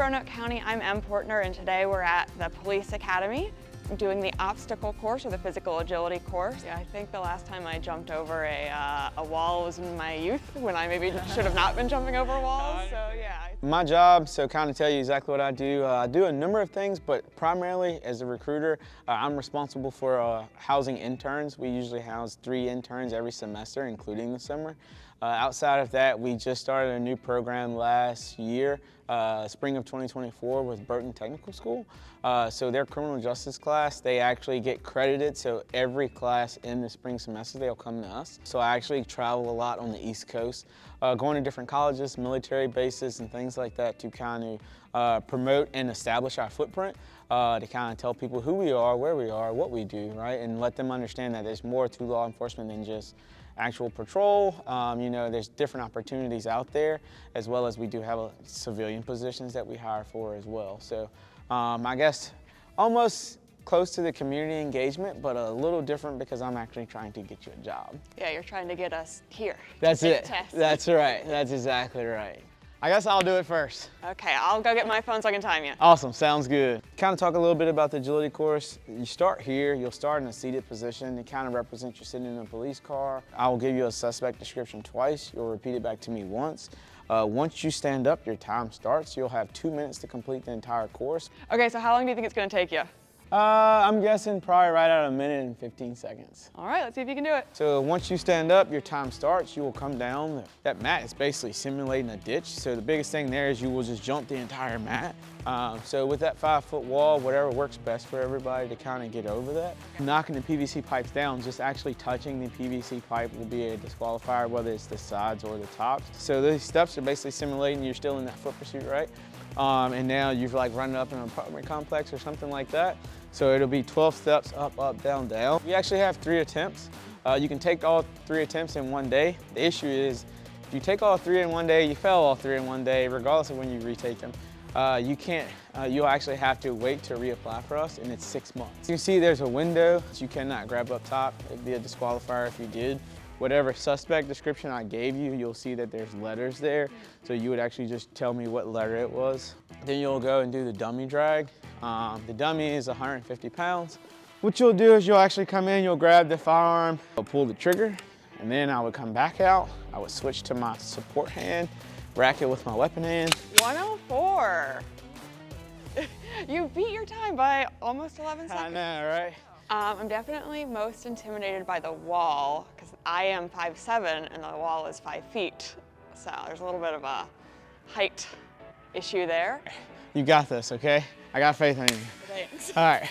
Roanoke County, I'm M. Portner, and today we're at the Police Academy doing the obstacle course or the physical agility course. Yeah, I think the last time I jumped over a wall was in my youth when I maybe should have not been jumping over walls, so yeah. My job, so kind of tell you exactly what I do a number of things, but primarily as a recruiter, I'm responsible for housing interns. We usually house 3 interns every semester, including the summer. Outside of that, we just started a new program last year, spring of 2024 with Burton Technical School. So their criminal justice class, they actually get credited. So every class in the spring semester, they'll come to us. So I actually travel a lot on the East Coast, going to different colleges, military bases, and things like that to kind of promote and establish our footprint, to kind of tell people who we are, where we are, what we do, right? And let them understand that there's more to law enforcement than just actual patrol. You know, there's different opportunities out there, as well as we do have civilian positions that we hire for as well. So I guess almost close to the community engagement, but a little different because I'm actually trying to get you a job. Yeah, you're trying to get us here. That's it. That's right. That's exactly right. I guess I'll do it first. Okay, I'll go get my phone so I can time you. Awesome, sounds good. Kind of talk a little bit about the agility course. You start here, you'll start in a seated position. It kind of represents you sitting in a police car. I will give you a suspect description twice. You'll repeat it back to me once. Once you stand up, your time starts. You'll have 2 minutes to complete the entire course. Okay, so how long do you think it's gonna take you? I'm guessing probably right at 1 minute and 15 seconds. All right, let's see if you can do it. So once you stand up, your time starts. You will come down. That mat is basically simulating a ditch. So the biggest thing there is you will just jump the entire mat. So with that 5-foot wall, whatever works best for everybody to kind of get over that. Knocking the PVC pipes down, just actually touching the PVC pipe will be a disqualifier, whether it's the sides or the tops. So these steps are basically simulating you're still in that foot pursuit, right? And now you've like running up in an apartment complex or something like that. So it'll be 12 steps, up, up, down, down. We actually have 3 attempts. You can take all 3 attempts in one day. The issue is, if you take all 3 in one day, you fail all 3 in one day, regardless of when you retake them. You can't, you'll actually have to wait to reapply for us, and it's 6 months. You see there's a window that you cannot grab up top. It'd be a disqualifier if you did. Whatever suspect description I gave you, you'll see that there's letters there. So you would actually just tell me what letter it was. Then you'll go and do the dummy drag. The dummy is 150 pounds. What you'll do is you'll actually come in, you'll grab the firearm, you'll pull the trigger, and then I would come back out. I would switch to my support hand, rack it with my weapon hand. 104. You beat your time by almost 11 seconds. I know, right? I'm definitely most intimidated by the wall because I am 5'7" and the wall is 5 feet. So there's a little bit of a height issue there. You got this, okay? I got faith in you. Thanks. All right.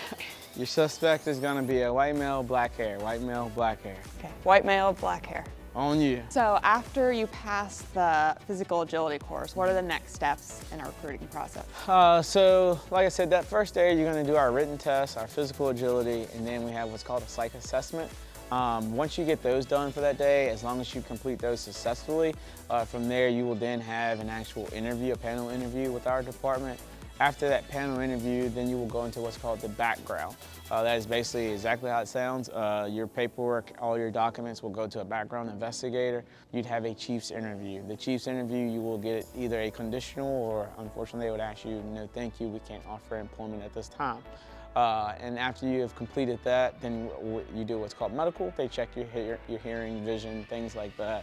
Your suspect is gonna be a white male, black hair. White male, black hair. Okay, white male, black hair. On you. So after you pass the physical agility course, what are the next steps in our recruiting process? So like I said, that first day you're gonna do our written test, our physical agility, and then we have what's called a psych assessment. Once you get those done for that day, as long as you complete those successfully, from there you will then have an actual interview, a panel interview with our department. After that panel interview, then you will go into what's called the background. That is basically exactly how it sounds. Your paperwork, all your documents will go to a background investigator. You'd have a chief's interview. The chief's interview, you will get either a conditional or unfortunately they would ask you, no thank you, we can't offer employment at this time. And after you have completed that, then you do what's called medical. They check your hearing, vision, things like that.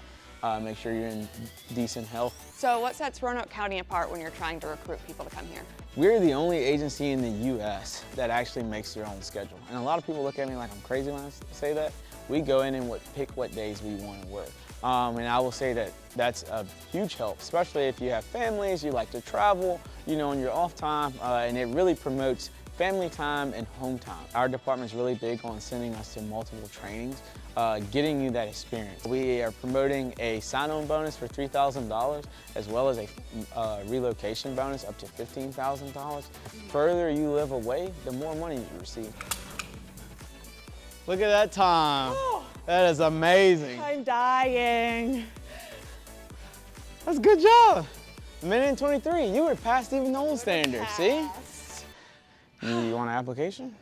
Make sure you're in decent health. So what sets Roanoke County apart when you're trying to recruit people to come here? We're the only agency in the U.S. that actually makes their own schedule. And a lot of people look at me like I'm crazy when I say that. We go in and pick what days we want to work. And I will say that that's a huge help, especially if you have families, you like to travel, you know, on your off time, and it really promotes family time and home time. Our department's really big on sending us to multiple trainings, getting you that experience. We are promoting a sign-on bonus for $3,000, as well as a relocation bonus up to $15,000. The further you live away, the more money you receive. Look at that time. Oh, that is amazing. I'm dying. That's a good job. 1:23, you were past even the old standard, see? You want an application?